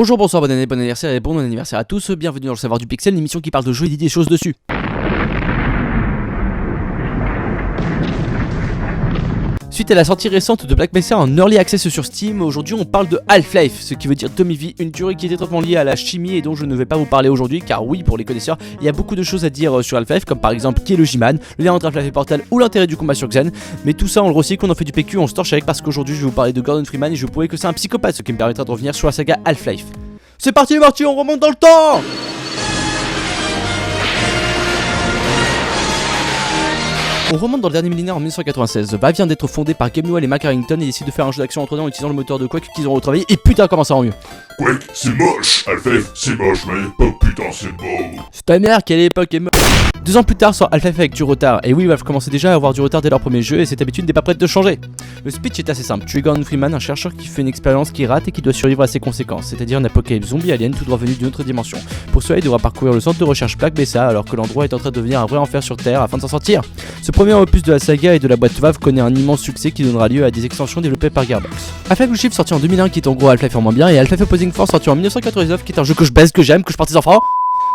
Bonjour, bonsoir, bonne année, bon anniversaire et bon anniversaire à tous. Bienvenue dans le Savoir du Pixel, l'émission qui parle de jeux et d'idées choses dessus. Suite à la sortie récente de Black Mesa en Early Access sur Steam, aujourd'hui on parle de Half-Life, ce qui veut dire demi-vie, une théorie qui est étroitement liée à la chimie et dont je ne vais pas vous parler aujourd'hui, car oui, pour les connaisseurs, il y a beaucoup de choses à dire sur Half-Life, comme par exemple qui est le G-Man, le lien entre Half-Life et Portal ou l'intérêt du combat sur Xen, mais tout ça on le recycle, on en fait du PQ, on se torche avec, parce qu'aujourd'hui je vais vous parler de Gordon Freeman et je vous prouver que c'est un psychopathe, ce qui me permettra de revenir sur la saga Half-Life. C'est parti, on remonte dans le temps. On remonte dans le dernier millénaire en 1996. Valve vient d'être fondé par Gabe Newell et Mark Harrington et décide de faire un jeu d'action en 3D en utilisant le moteur de Quake qu'ils ont retravaillé. Et putain, comment ça rend mieux. Quake, c'est moche. Half-Life, c'est moche, mais à l'époque, putain, c'est beau. C'est ta mère qui à l'époque est moche. 2 ans plus tard sort Half-Life avec du retard. Et oui, Valve commençait déjà à avoir du retard dès leur premier jeu et cette habitude n'est pas prête de changer. Le speech est assez simple. Tu es Gordon Freeman, un chercheur qui fait une expérience qui rate et qui doit survivre à ses conséquences, c'est-à-dire une apocalypse zombie alien tout droit venu d'une autre dimension. Pour cela, il devra parcourir le centre de recherche Black Mesa alors que l'endroit est en train de devenir un vrai enfer sur Terre afin de s'en sortir. Ce premier opus de la saga et de la boîte Valve connaît un immense succès qui donnera lieu à des extensions développées par Gearbox. Half-Life Blue Shift sorti en 2001 qui est en gros Half-Life en moins bien et Half-Life Opposing Force sorti en 1999 qui est un jeu que je baise, que j'aime, que je porte des enfants.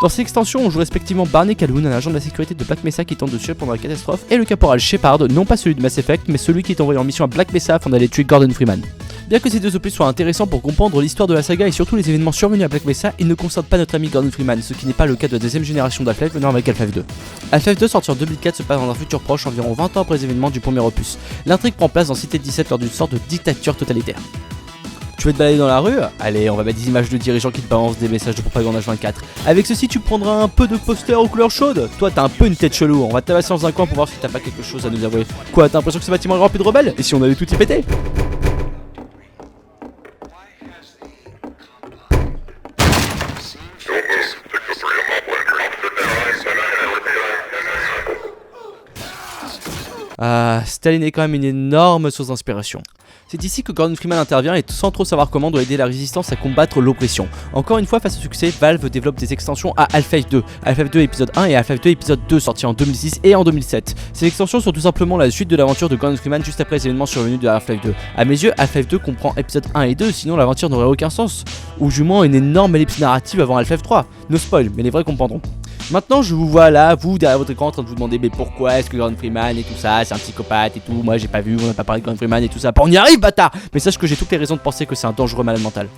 Dans ces extensions, on joue respectivement Barney Calhoun, un agent de la sécurité de Black Mesa qui tente de tuer pendant la catastrophe, et le caporal Shepard, non pas celui de Mass Effect, mais celui qui est envoyé en mission à Black Mesa afin d'aller tuer Gordon Freeman. Bien que ces deux opus soient intéressants pour comprendre l'histoire de la saga et surtout les événements survenus à Black Mesa, ils ne concernent pas notre ami Gordon Freeman, ce qui n'est pas le cas de la deuxième génération d'Half-Life venant avec Half-Life 2. Half-Life 2 sorti en 2004 se passe dans un futur proche, environ 20 ans après les événements du premier opus. L'intrigue prend place dans Cité 17 lors d'une sorte de dictature totalitaire. Tu veux te balader dans la rue? Allez, on va mettre des images de dirigeants qui te balancent des messages de propagande H24. Avec ceci, tu prendras un peu de posters aux couleurs chaudes. Toi, t'as un peu une tête chelou. On va te tabasser dans un coin pour voir si t'as pas quelque chose à nous avouer. Quoi, t'as l'impression que ce bâtiment est rempli de rebelles? Et si on allait tout y péter? Staline est quand même une énorme source d'inspiration. C'est ici que Gordon Freeman intervient et sans trop savoir comment doit aider la résistance à combattre l'oppression. Encore une fois, face au succès, Valve développe des extensions à Half-Life 2, Half-Life 2 épisode 1 et Half-Life 2 épisode 2 sortis en 2006 et en 2007. Ces extensions sont tout simplement la suite de l'aventure de Gordon Freeman juste après les événements survenus de Half-Life 2. A mes yeux, Half-Life 2 comprend épisode 1 et 2, sinon l'aventure n'aurait aucun sens. Ou du moins une énorme ellipse narrative avant Half-Life 3. No spoil, mais les vrais comprendront. Maintenant je vous vois là, vous derrière votre écran en train de vous demander mais pourquoi est-ce que Gordon Freeman et tout ça, c'est un psychopathe et tout, moi j'ai pas vu, on n'a pas parlé de Gordon Freeman et tout ça, on y arrive bâtard. Mais sache que j'ai toutes les raisons de penser que c'est un dangereux malade mental.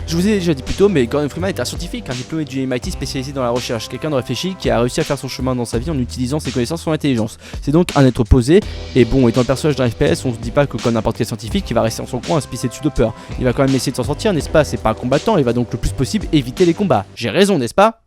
Je vous ai déjà dit plus tôt, mais Gordon Freeman est un scientifique, un diplômé du MIT spécialisé dans la recherche, quelqu'un de réfléchi qui a réussi à faire son chemin dans sa vie en utilisant ses connaissances et son intelligence. C'est donc un être posé, et bon, étant le personnage d'un FPS, on se dit pas que comme n'importe quel scientifique, il va rester dans son coin à se pisser dessus de peur. Il va quand même essayer de s'en sortir, n'est-ce pas? C'est pas un combattant, il va donc le plus possible éviter les combats. J'ai raison, n'est-ce pas?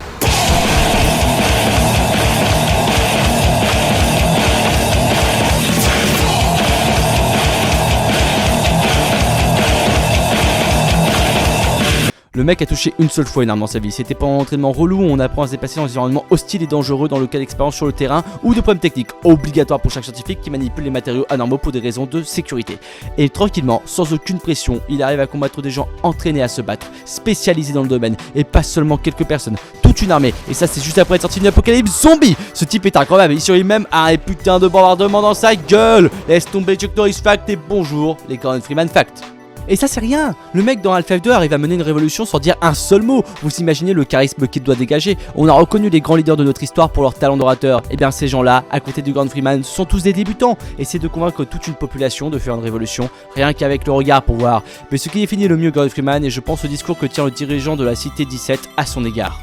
Le mec a touché une seule fois une arme dans sa vie, c'était pendant l'entraînement relou où on apprend à se déplacer dans des environnements hostiles et dangereux dans le cas d'expérience sur le terrain ou de problèmes techniques, obligatoires pour chaque scientifique qui manipule les matériaux anormaux pour des raisons de sécurité. Et tranquillement, sans aucune pression, il arrive à combattre des gens entraînés à se battre, spécialisés dans le domaine, et pas seulement quelques personnes, toute une armée, et ça c'est juste après être sorti d'une apocalypse zombie. Ce type est incroyable, il survit même à un putain de bombardement dans sa gueule. Laisse tomber Chuck Norris Fact et bonjour les Gordon Freeman Fact. Et ça c'est rien, le mec dans Half-Life 2 arrive à mener une révolution sans dire un seul mot. Vous imaginez le charisme qu'il doit dégager. On a reconnu les grands leaders de notre histoire pour leur talent d'orateur. Et bien ces gens-là, à côté de Gordon Freeman, sont tous des débutants. Essayer de convaincre toute une population de faire une révolution, rien qu'avec le regard pour voir. Mais ce qui définit le mieux Gordon Freeman, et je pense au discours que tient le dirigeant de la Cité 17 à son égard.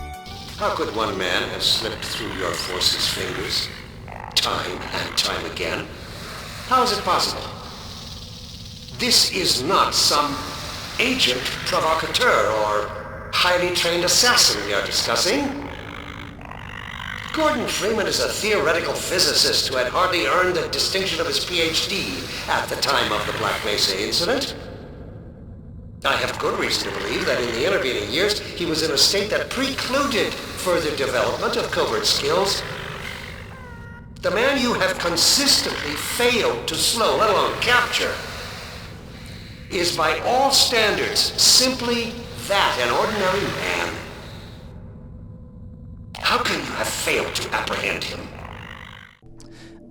How could one man have slipped through your force's fingers, time and time again? How is it possible? This is not some agent provocateur or highly trained assassin we are discussing. Gordon Freeman is a theoretical physicist who had hardly earned the distinction of his PhD at the time of the Black Mesa incident. I have good reason to believe that in the intervening years he was in a state that precluded further development of covert skills. The man you have consistently failed to slow, let alone capture, is by all standards simply that, an ordinary man. How can you have failed to apprehend him?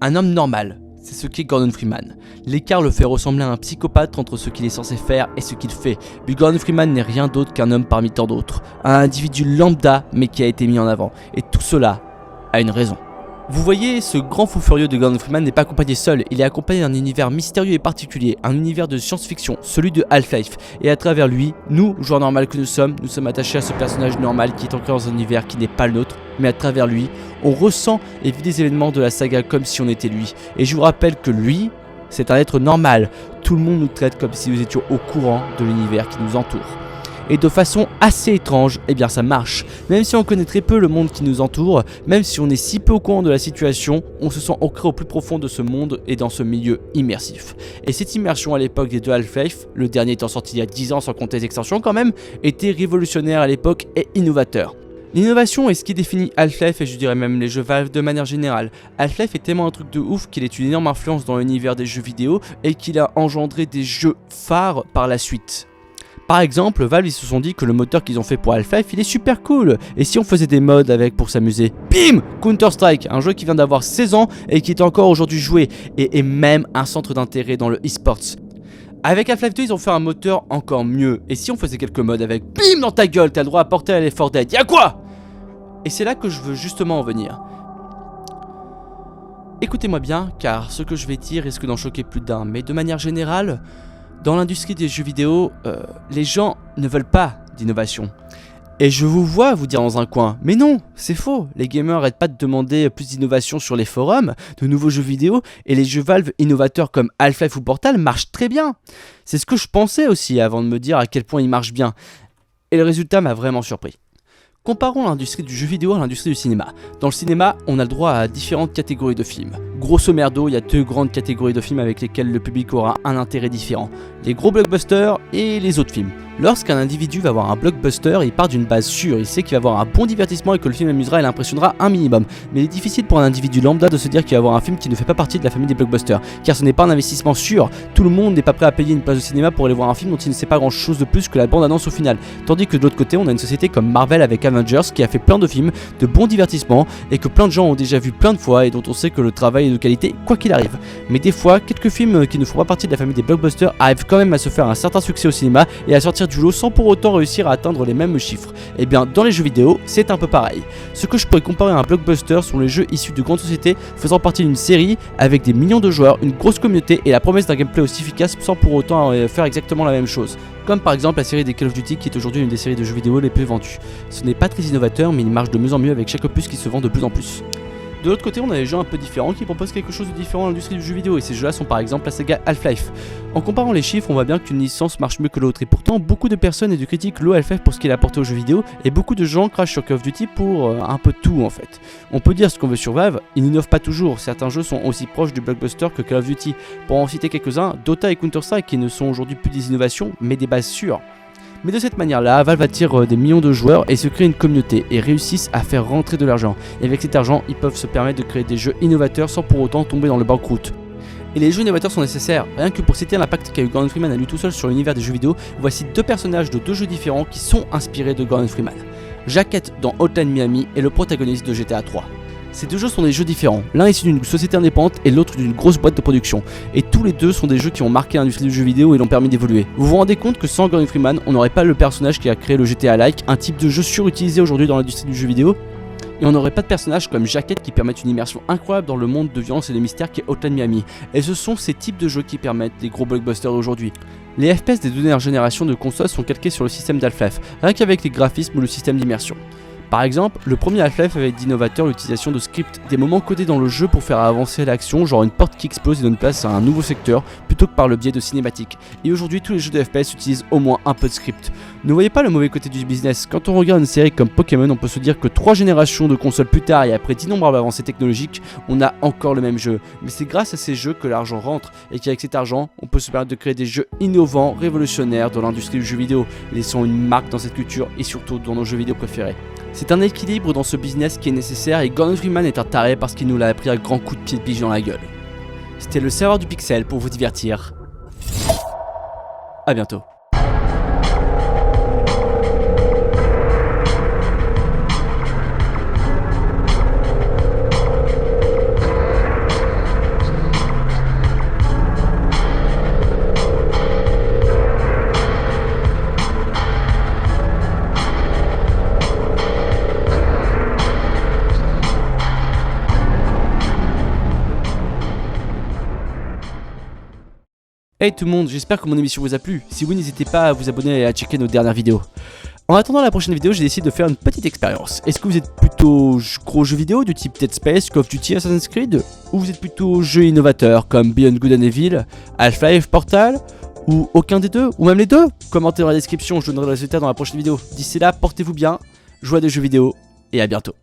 Un homme normal, c'est ce qu'est Gordon Freeman. L'écart le fait ressembler à un psychopathe entre ce qu'il est censé faire et ce qu'il fait. Mais Gordon Freeman n'est rien d'autre qu'un homme parmi tant d'autres. Un individu lambda mais qui a été mis en avant. Et tout cela a une raison. Vous voyez, ce grand fou furieux de Gordon Freeman n'est pas accompagné seul, il est accompagné d'un univers mystérieux et particulier, un univers de science-fiction, celui de Half-Life. Et à travers lui, nous, joueurs normaux que nous sommes attachés à ce personnage normal qui est ancré dans un univers qui n'est pas le nôtre, mais à travers lui, on ressent et vit des événements de la saga comme si on était lui. Et je vous rappelle que lui, c'est un être normal, tout le monde nous traite comme si nous étions au courant de l'univers qui nous entoure. Et de façon assez étrange, eh bien ça marche. Même si on connaît très peu le monde qui nous entoure, même si on est si peu au courant de la situation, on se sent ancré au plus profond de ce monde et dans ce milieu immersif. Et cette immersion à l'époque des deux Half-Life, le dernier étant sorti il y a 10 ans sans compter les extensions quand même, était révolutionnaire à l'époque et innovateur. L'innovation est ce qui définit Half-Life et je dirais même les jeux Valve de manière générale. Half-Life est tellement un truc de ouf qu'il est une énorme influence dans l'univers des jeux vidéo et qu'il a engendré des jeux phares par la suite. Par exemple, Valve ils se sont dit que le moteur qu'ils ont fait pour Half-Life il est super cool. Et si on faisait des mods avec pour s'amuser? Bim! Counter-Strike, un jeu qui vient d'avoir 16 ans et qui est encore aujourd'hui joué et est même un centre d'intérêt dans le e-sports. Avec Half-Life 2 ils ont fait un moteur encore mieux. Et si on faisait quelques mods avec BIM dans ta gueule, t'as le droit à porter à l'effort d'aide, y'a quoi? Et c'est là que je veux justement en venir. Écoutez-moi bien, car ce que je vais dire risque d'en choquer plus d'un, mais de manière générale, dans l'industrie des jeux vidéo, les gens ne veulent pas d'innovation. Et je vous vois vous dire dans un coin, mais non, c'est faux, les gamers n'arrêtent pas de demander plus d'innovation sur les forums, de nouveaux jeux vidéo, et les jeux Valve innovateurs comme Half-Life ou Portal marchent très bien. C'est ce que je pensais aussi avant de me dire à quel point ils marchent bien. Et le résultat m'a vraiment surpris. Comparons l'industrie du jeu vidéo à l'industrie du cinéma. Dans le cinéma, on a le droit à différentes catégories de films. Grosso merdo, il y a deux grandes catégories de films avec lesquelles le public aura un intérêt différent. Les gros blockbusters et les autres films. Lorsqu'un individu va voir un blockbuster, il part d'une base sûre, il sait qu'il va avoir un bon divertissement et que le film amusera et l'impressionnera un minimum. Mais il est difficile pour un individu lambda de se dire qu'il va voir un film qui ne fait pas partie de la famille des blockbusters, car ce n'est pas un investissement sûr. Tout le monde n'est pas prêt à payer une place de cinéma pour aller voir un film dont il ne sait pas grand chose de plus que la bande-annonce au final. Tandis que de l'autre côté, on a une société comme Marvel avec Avengers qui a fait plein de films, de bons divertissements et que plein de gens ont déjà vu plein de fois et dont on sait que le travail est de qualité quoi qu'il arrive. Mais des fois, quelques films qui ne font pas partie de la famille des blockbusters arrivent quand même à se faire un certain succès au cinéma et à sortir du lot sans pour autant réussir à atteindre les mêmes chiffres. Et bien dans les jeux vidéo, c'est un peu pareil. Ce que je pourrais comparer à un blockbuster sont les jeux issus de grandes sociétés faisant partie d'une série avec des millions de joueurs, une grosse communauté et la promesse d'un gameplay aussi efficace sans pour autant faire exactement la même chose. Comme par exemple la série des Call of Duty qui est aujourd'hui une des séries de jeux vidéo les plus vendues. Ce n'est pas très innovateur mais il marche de mieux en mieux avec chaque opus qui se vend de plus en plus. De l'autre côté, on a des jeux un peu différents qui proposent quelque chose de différent à l'industrie du jeu vidéo et ces jeux-là sont par exemple la saga Half-Life. En comparant les chiffres, on voit bien qu'une licence marche mieux que l'autre et pourtant beaucoup de personnes et de critiques louent Half-Life pour ce qu'il a apporté aux jeux vidéo et beaucoup de gens crachent sur Call of Duty pour un peu de tout en fait. On peut dire ce qu'on veut sur Valve, ils n'innovent pas toujours, certains jeux sont aussi proches du blockbuster que Call of Duty. Pour en citer quelques-uns, Dota et Counter-Strike qui ne sont aujourd'hui plus des innovations mais des bases sûres. Mais de cette manière-là, Valve attire des millions de joueurs et se crée une communauté et réussissent à faire rentrer de l'argent. Et avec cet argent, ils peuvent se permettre de créer des jeux innovateurs sans pour autant tomber dans le banqueroute. Et les jeux innovateurs sont nécessaires, rien que pour citer l'impact qu'a eu Gordon Freeman à lui tout seul sur l'univers des jeux vidéo, voici deux personnages de deux jeux différents qui sont inspirés de Gordon Freeman. Jacket dans Hotline Miami est le protagoniste de GTA 3. Ces deux jeux sont des jeux différents, l'un issu d'une société indépendante et l'autre d'une grosse boîte de production. Et tous les deux sont des jeux qui ont marqué l'industrie du jeu vidéo et l'ont permis d'évoluer. Vous vous rendez compte que sans Gordon Freeman, on n'aurait pas le personnage qui a créé le GTA-like, un type de jeu surutilisé aujourd'hui dans l'industrie du jeu vidéo. Et on n'aurait pas de personnages comme Jacket qui permettent une immersion incroyable dans le monde de violence et de mystère qu'est Hotline Miami. Et ce sont ces types de jeux qui permettent des gros blockbusters aujourd'hui. Les FPS des deux dernières générations de consoles sont calqués sur le système d'Half-Life, rien qu'avec les graphismes ou le système d'immersion. Par exemple, le premier Half-Life avait d'innovateur l'utilisation de scripts, des moments codés dans le jeu pour faire avancer l'action, genre une porte qui explose et donne place à un nouveau secteur, plutôt que par le biais de cinématiques. Et aujourd'hui, tous les jeux de FPS utilisent au moins un peu de script. Ne voyez pas le mauvais côté du business, quand on regarde une série comme Pokémon, on peut se dire que 3 générations de consoles plus tard et après d'innombrables avancées technologiques, on a encore le même jeu. Mais c'est grâce à ces jeux que l'argent rentre, et qu'avec cet argent, on peut se permettre de créer des jeux innovants, révolutionnaires dans l'industrie du jeu vidéo, laissant une marque dans cette culture et surtout dans nos jeux vidéo préférés. C'est un équilibre dans ce business qui est nécessaire et Gordon Freeman est un taré parce qu'il nous l'a appris à grands coups de pied de biche dans la gueule. C'était le serveur du Pixel pour vous divertir. A bientôt. Hey tout le monde, j'espère que mon émission vous a plu. Si oui, n'hésitez pas à vous abonner et à checker nos dernières vidéos. En attendant la prochaine vidéo, j'ai décidé de faire une petite expérience. Est-ce que vous êtes plutôt gros jeux vidéo du type Dead Space, Call of Duty, Assassin's Creed? Ou vous êtes plutôt jeux innovateurs comme Beyond Good and Evil, Half-Life, Portal? Ou aucun des deux? Ou même les deux? Commentez dans la description, je donnerai le résultat dans la prochaine vidéo. D'ici là, portez-vous bien, jouez à des jeux vidéo et à bientôt.